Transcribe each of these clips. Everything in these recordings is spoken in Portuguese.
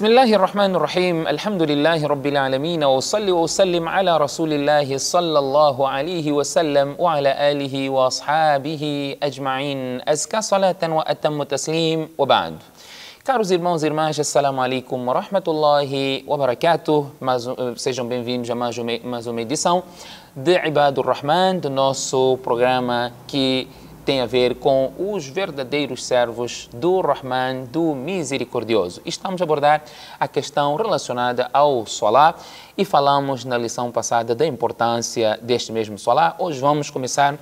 بسم الله الرحمن الرحيم الحمد لله رب العالمين وأصلي وأسلم على رسول الله صلى الله عليه وسلم وعلى آله وأصحابه أجمعين أزكى صلاة وأتم تسليم وبعد. Caros irmãos e irmãs, assalamu alaikum wa rahmatullahi wa barakatuh. Sejam bem-vindos a mais uma edição de Ibadur Rahman, do nosso programa que tem a ver com os verdadeiros servos do Rahman, do Misericordioso. Estamos a abordar a questão relacionada ao Salah e falamos na lição passada da importância deste mesmo Salah. Hoje vamos começar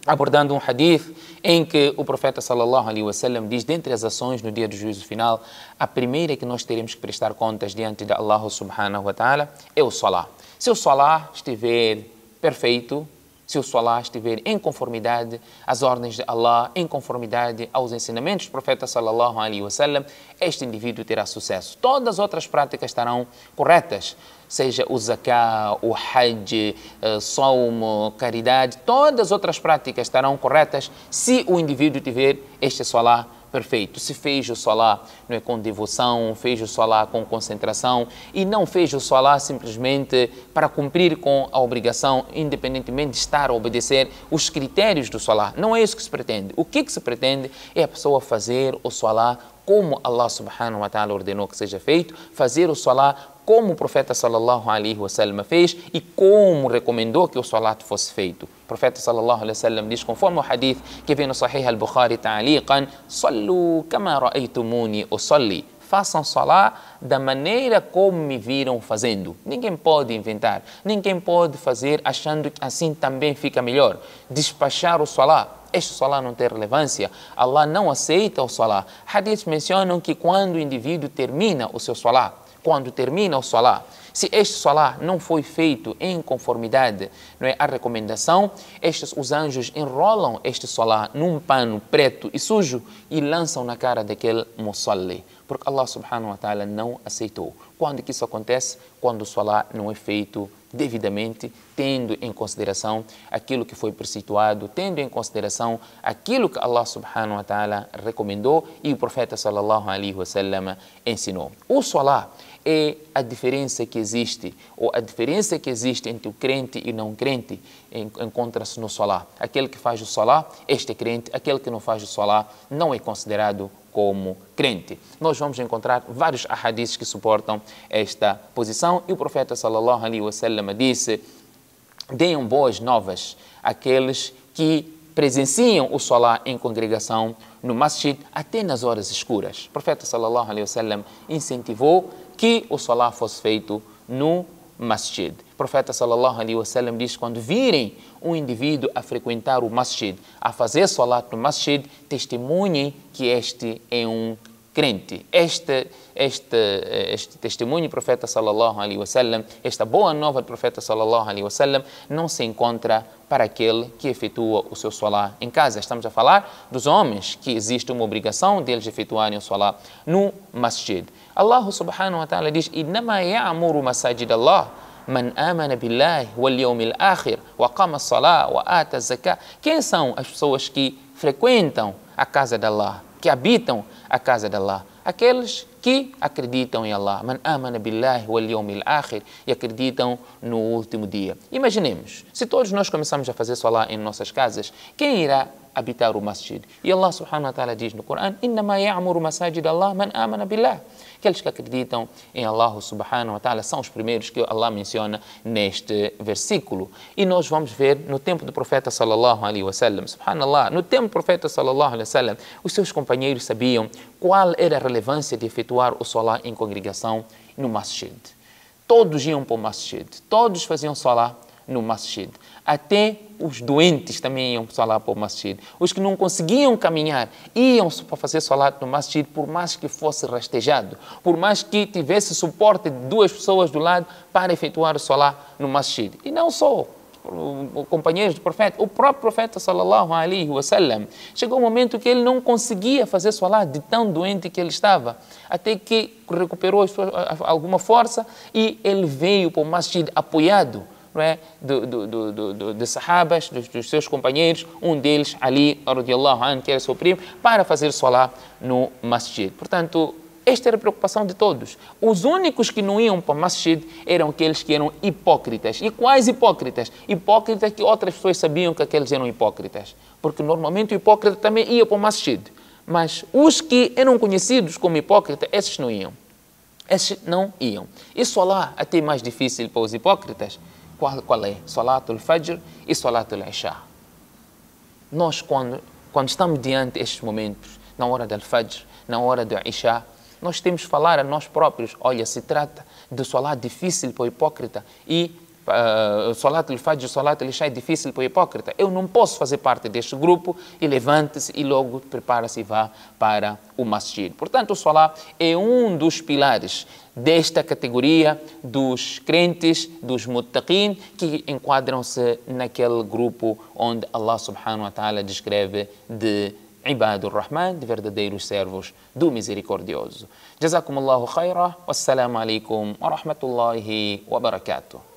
abordando um hadith em que o profeta sallallahu alaihi wasallam diz: dentre as ações no dia do juízo final, a primeira que nós teremos que prestar contas diante de Allah subhanahu wa ta'ala é o Salah. Se o Salah estiver perfeito, se o Salah estiver em conformidade às ordens de Allah, em conformidade aos ensinamentos do profeta sallallahu alaihi wasallam, este indivíduo terá sucesso. Todas as outras práticas estarão corretas, seja o zakah, o hajj, saum, caridade, todas as outras práticas estarão corretas se o indivíduo tiver este Salah perfeito. Se fez o Salah com devoção, fez o Salah com concentração e não fez o Salah simplesmente para cumprir com a obrigação, independentemente de estar a obedecer os critérios do Salah. Não é isso que se pretende. O que se pretende é a pessoa fazer o Salah como Allah subhanahu wa ta'ala ordenou que seja feito, fazer o Salah como o profeta sallallahu alaihi wasallam fez e como recomendou que o salat fosse feito. O profeta sallallahu alaihi wasallam diz, conforme o hadith que vem no Sahih al-Bukhari ta'aliqan: "Sallu kama ra'aytumuni usalli." Façam salat da maneira como me viram fazendo. Ninguém pode inventar, ninguém pode fazer achando que assim também fica melhor. Despachar o salat. Este salah não tem relevância. Allah não aceita o salah. Hadiths mencionam que quando o indivíduo termina o seu salah, quando termina o Salah, se este Salah não foi feito em conformidade, não é, à recomendação, os anjos enrolam este Salah num pano preto e sujo e lançam na cara daquele musalli, porque Allah subhanahu wa ta'ala não aceitou. Quando que isso acontece? Quando o Salah não é feito devidamente, tendo em consideração aquilo que foi precituado, tendo em consideração aquilo que Allah subhanahu wa ta'ala recomendou e o profeta sallallahu alaihi wasallam ensinou. O Salah é a diferença que existe, ou a diferença que existe entre o crente e não crente encontra-se no Salah. Aquele que faz o Salah, este é crente; aquele que não faz o Salah não é considerado como crente. Nós vamos encontrar vários ahadiths que suportam esta posição e o profeta sallallahu alaihi wasallam disse: deem boas novas àqueles que presenciam o Salah em congregação no masjid até nas horas escuras. O profeta sallallahu alaihi wasallam incentivou que o Salah fosse feito no masjid. O profeta sallallahu alaihi wasallam diz: quando virem um indivíduo a frequentar o masjid, a fazer salat no masjid, testemunhem que este é um crente. Este testemunho do profeta sallallahu alaihi wasallam, esta boa nova do profeta sallallahu alaihi wasallam, não se encontra para aquele que efetua o seu salat em casa. Estamos a falar dos homens, que existe uma obrigação deles efetuarem o salat no masjid. Allah subhanahu wa ta'ala diz: "Innama ya'muru masajid Allah man amana billahi wal yawmil akhir wa qama as-salah wa ata az-zakah." Quem são as pessoas que frequentam a casa de Allah, que habitam a casa de Allah? Aqueles que acreditam em Allah, man amana billahi wal yawmil akhir, e acreditam no último dia. Imaginemos, se todos nós começamos a fazer salah em nossas casas, quem irá habitar o masjid? E Allah subhanahu wa ta'ala diz no Corão: "Innama ya'muru masajid Allah man amana billah." Aqueles que acreditam em Allah subhanahu wa ta'ala são os primeiros que Allah menciona neste versículo. E nós vamos ver no tempo do profeta sallallahu alaihi wasallam, subhanallah, no tempo do profeta sallallahu alaihi wasallam, os seus companheiros sabiam qual era a relevância de efetuar o salah em congregação no masjid. Todos iam para o masjid, todos faziam salah no masjid. Até os doentes também iam salah para o masjid. Os que não conseguiam caminhar iam para fazer salat no masjid, por mais que fosse rastejado, por mais que tivesse suporte de duas pessoas do lado para efetuar o salat no masjid. E não só companheiros do profeta, o próprio profeta sallallahu alaihi wasallam, chegou um momento que ele não conseguia fazer salat de tão doente que ele estava, até que recuperou alguma força e ele veio para o masjid apoiado, não é, de sahabas, dos seus companheiros, um deles, Ali, radiallahu anhu, que era seu primo, para fazer salat no masjid. Portanto, esta era a preocupação de todos. Os únicos que não iam para o masjid eram aqueles que eram hipócritas. E quais hipócritas? Hipócritas que outras pessoas sabiam que aqueles eram hipócritas. Porque normalmente o hipócrita também ia para o masjid. Mas os que eram conhecidos como hipócritas, esses não iam. Esses não iam. E Salah até mais difícil para os hipócritas. Qual é? Salatul Fajr e Salatul Isha. Nós, quando estamos diante destes momentos, na hora do Fajr, na hora do Isha, nós temos que falar a nós próprios, olha, se trata de Salah difícil para o hipócrita e Salatul Fajr, Salatul Isha é difícil para o hipócrita. Eu não posso fazer parte deste grupo e levante-se e logo prepara-se e vá para o masjid. Portanto, o Salah é um dos pilares desta categoria dos crentes, dos muttaqin, que enquadram-se naquele grupo onde Allah subhanahu wa ta'ala descreve de Ibadur Rahman, de verdadeiros servos do Misericordioso. Jazakumullahu khaira, wassalamu alaikum wa rahmatullahi wa barakatuh.